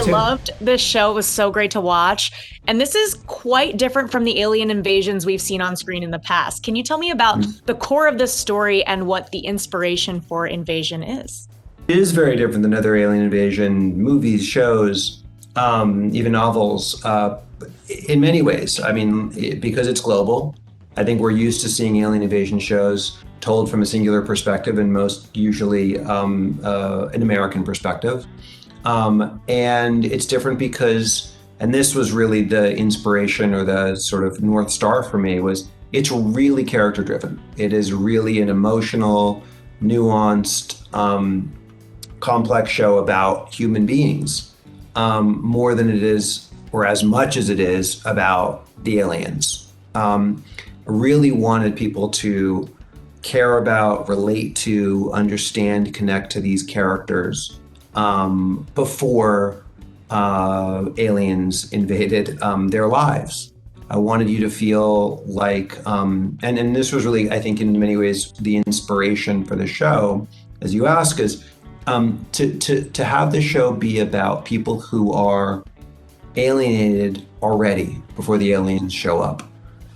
I loved this show. It was so great to watch. And this is quite different from the alien invasions we've seen on screen in the past. Can you tell me about the core of this story and what the inspiration for Invasion is? It is very different than other alien invasion movies, shows, even novels, in many ways. I mean, because it's global, I think we're used to seeing alien invasion shows told from a singular perspective, and most usually an American perspective. And it's different because, and this was really the inspiration or the sort of North Star for me, was it's really character driven. It is really an emotional, nuanced, complex show about human beings, more than it is, or as much as it is, about the aliens. I really wanted people to care about, relate to, understand, connect to these characters before aliens invaded their lives. I wanted you to feel like, and this was really, I think, in many ways, the inspiration for the show, as you ask, is to have the show be about people who are alienated already before the aliens show up.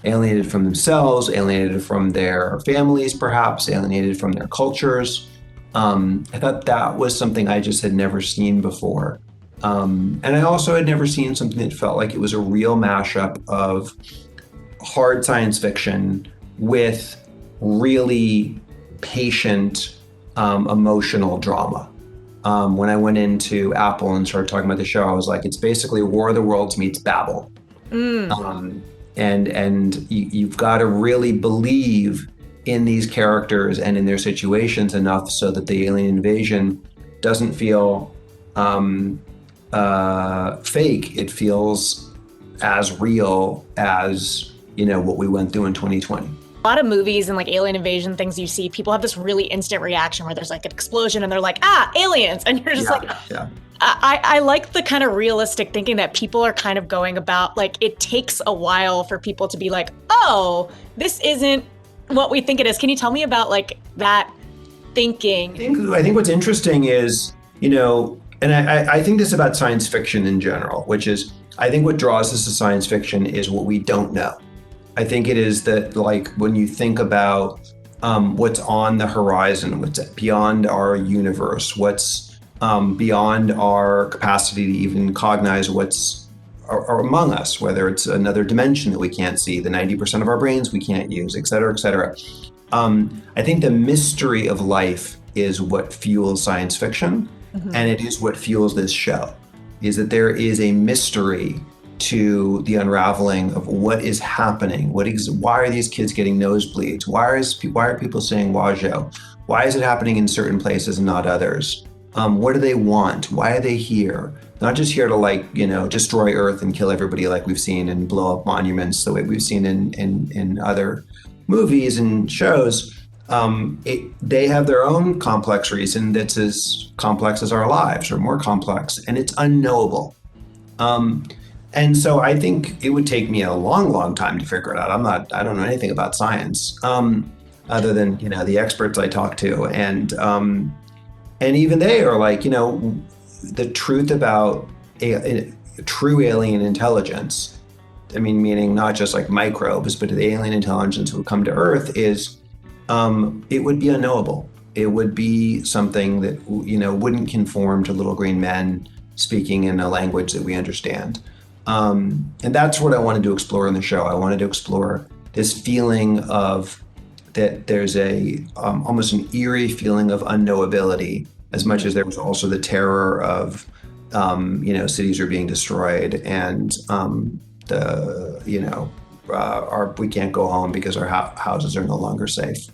Alienated from themselves, alienated from their families, perhaps, alienated from their cultures. I thought that was something I just had never seen before. And I also had never seen something that felt like it was a real mashup of hard science fiction with really patient, emotional drama. When I went into Apple and started talking about the show, I was like, it's basically War of the Worlds meets Babel. And you've got to really believe in these characters and in their situations enough so that the alien invasion doesn't feel fake. It feels as real as, what we went through in 2020. A lot of movies and like alien invasion things you see, people have this really instant reaction where there's like an explosion and they're like, aliens. And you're just I like the kind of realistic thinking that people are kind of going about, like, it takes a while for people to be like, oh, this isn't what we think it is. Can you tell me about like that thinking? I think what's interesting is, and I think this about science fiction in general, which is, I think what draws us to science fiction is what we don't know. I think it is that, like, when you think about what's on the horizon, what's beyond our universe, what's beyond our capacity to even cognize what's are among us, whether it's another dimension that we can't see, the 90% of our brains we can't use, et cetera, et cetera. I think the mystery of life is what fuels science fiction, and it is what fuels this show, is that there is a mystery to the unraveling of what is happening. Why are these kids getting nosebleeds? Why are people saying wajo? Why is it happening in certain places and not others? What do they want? Why are they here? Not just here to destroy Earth and kill everybody like we've seen and blow up monuments the way we've seen in other movies and shows. They have their own complex reason that's as complex as our lives, or more complex, and it's unknowable. And so I think it would take me a long, long time to figure it out. I don't know anything about science, other than, the experts I talk to. And even they are like, the truth about true alien intelligence, meaning not just like microbes, but the alien intelligence who would come to Earth is, it would be unknowable. It would be something that, wouldn't conform to little green men speaking in a language that we understand. And that's what I wanted to explore in the show. I wanted to explore this feeling of that there's almost an eerie feeling of unknowability, as much as there was also the terror of, cities are being destroyed and we can't go home because our houses are no longer safe.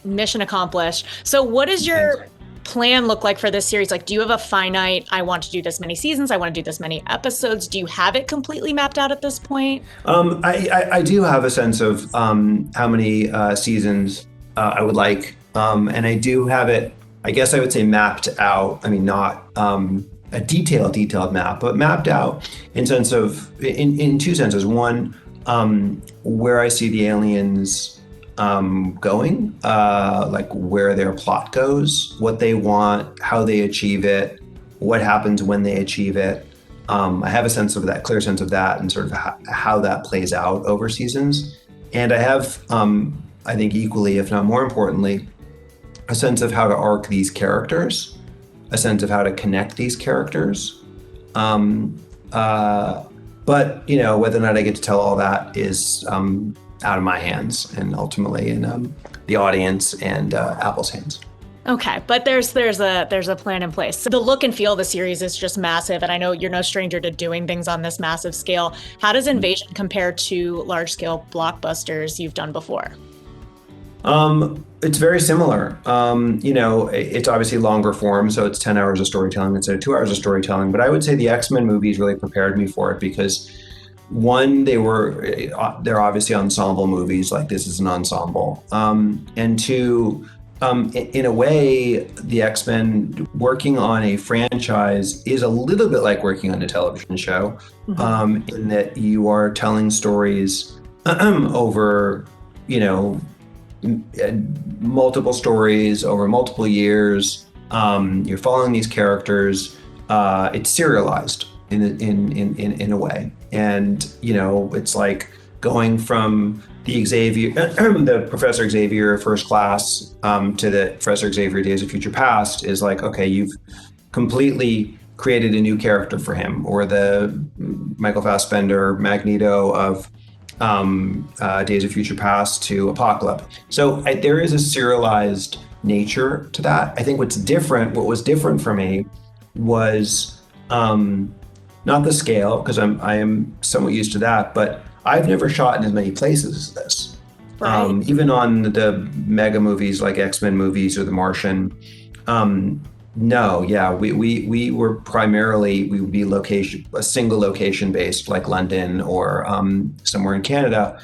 Mission accomplished. So what does your plan look like for this series? Like, do you have a finite, I want to do this many seasons, I want to do this many episodes? Do you have it completely mapped out at this point? I do have a sense of how many seasons I would like. And I do have it, I guess I would say mapped out. Not a detailed map, but mapped out in two senses. One, where I see the aliens going, like where their plot goes, what they want, how they achieve it, what happens when they achieve it, I have a clear sense of that and sort of how that plays out over seasons. And I have, I think equally, if not more importantly, a sense of how to arc these characters, a sense of how to connect these characters. But, whether or not I get to tell all that is out of my hands and ultimately in the audience and Apple's hands. Okay, but there's a plan in place. So the look and feel of the series is just massive, and I know you're no stranger to doing things on this massive scale. How does Invasion compare to large-scale blockbusters you've done before? It's very similar. It's obviously longer form, so it's 10 hours of storytelling instead of 2 hours of storytelling. But I would say the X-Men movies really prepared me for it because, one, they're obviously ensemble movies, like this is an ensemble. And two, in a way, the X-Men working on a franchise is a little bit like working on a television show, in that you are telling stories over, multiple stories over multiple years. You're following these characters. It's serialized in a way, and it's like going from the Professor Xavier First Class to the Professor Xavier Days of Future Past is like, okay, you've completely created a new character for him, or the Michael Fassbender Magneto of Days of Future Past to Apocalypse. So there is a serialized nature to that. I think what was different for me was not the scale, because I am somewhat used to that, but I've never shot in as many places as this. Right. Even on the mega movies like X-Men movies or The Martian. We were primarily, we would be a single location based, like London or somewhere in Canada.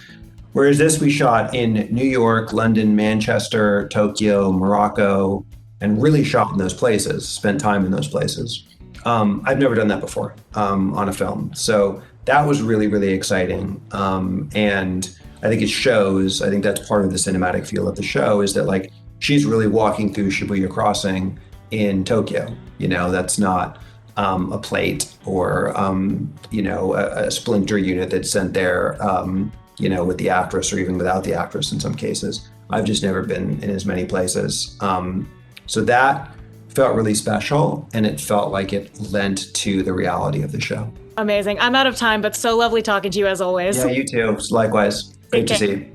Whereas this, we shot in New York, London, Manchester, Tokyo, Morocco, and really shot in those places, spent time in those places. I've never done that before on a film. So that was really, really exciting. And I think it shows, I think that's part of the cinematic feel of the show, is that like she's really walking through Shibuya Crossing in Tokyo. That's not a plate or, a splinter unit that's sent there, with the actress or even without the actress in some cases. I've just never been in as many places. So that felt really special, and it felt like it lent to the reality of the show. Amazing. I'm out of time, but so lovely talking to you as always. Yeah, you too. Likewise. Great to see you.